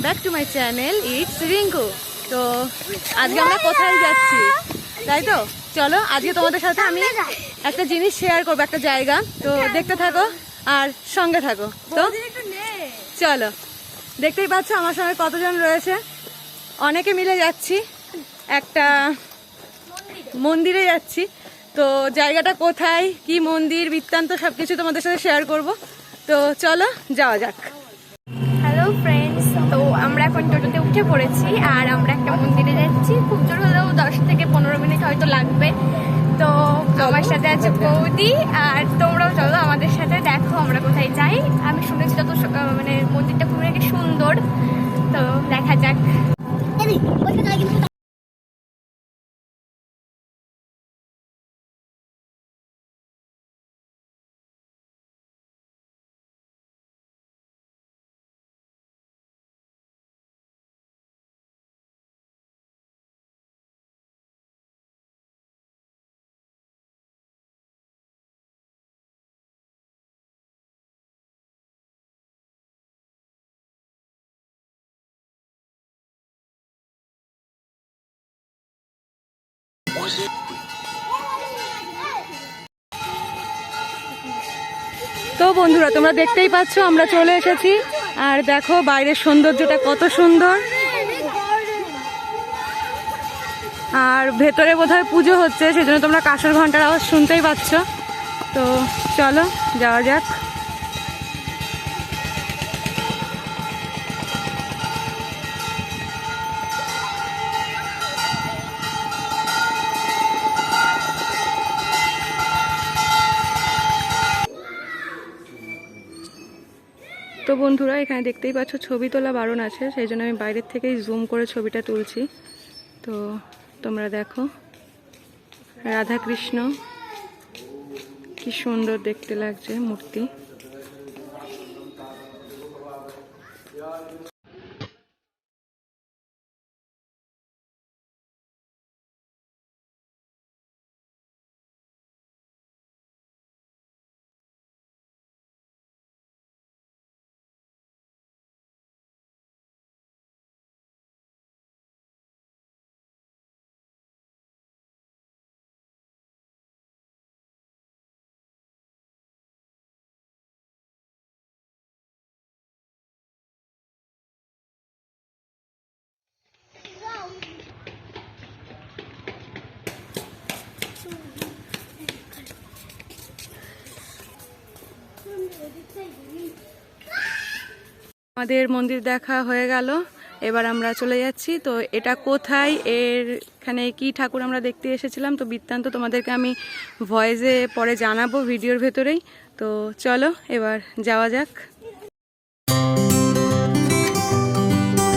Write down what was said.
Back to my channel it's Rinku. তো আজকে আমরা কোথায় যাচ্ছি তাই তো? চলো আজকে তোমাদের সাথে আমি একটা জিনিস শেয়ার করবো, একটা জায়গা। তো দেখতে থাকো আর সঙ্গে থাকো। তো চলো, দেখতেই পাচ্ছ আমার সঙ্গে কতজন রয়েছে। অনেকে মিলে যাচ্ছি, একটা মন্দিরে যাচ্ছি। তো জায়গাটা কোথায়, কি মন্দির, বৃত্তান্ত সবকিছু তোমাদের সাথে শেয়ার করব। তো চলো যাওয়া যাক। হ্যালো ফ্রেন্ডস, তো আমরা এখন টোটোতে উঠে পড়েছি আর আমরা একটা মন্দিরে যাচ্ছি। খুব জোর হলেও 10 থেকে 15 মিনিট হয়তো লাগবে। তো আমার সাথে আছে বৌদি, আর তোমরাও চলো আমাদের সাথে, দেখো আমরা কোথায় যাই। আমি শুনেছি যত মানে মন্দিরটা খুব নাকি সুন্দর, তো দেখা যাক। তো বন্ধুরা, তোমরা দেখতেই পাচ্ছ আমরা চলে এসেছি। আর দেখো বাইরের সৌন্দর্যটা কত সুন্দর। আর ভেতরে বোধহয় পুজো হচ্ছে, সেজন্য তোমরা কাঁসর ঘন্টার আওয়াজ শুনতেই পাচ্ছ। তো চলো যাওয়া যাক। তো বন্ধুরা, এখানে দেখতেই পাচ্ছ ছবি তোলা বারণ আছে, সেই জন্য আমি বাইরের থেকেই জুম করে ছবিটা তুলছি। তো তোমরা দেখো রাধা কৃষ্ণ, কি সুন্দর দেখতে লাগছে মূর্তি। আমাদের মন্দির দেখা হয়ে গেল, এবার আমরা চলে যাচ্ছি। তো এটা কোথায়, এখানে কি ঠাকুর আমরা দেখতে এসেছিলাম, তো বৃত্তান্ত তোমাদেরকে আমি ভয়েসে পরে জানাবো ভিডিওর ভেতরেই। তো চলো এবার যাওয়া যাক।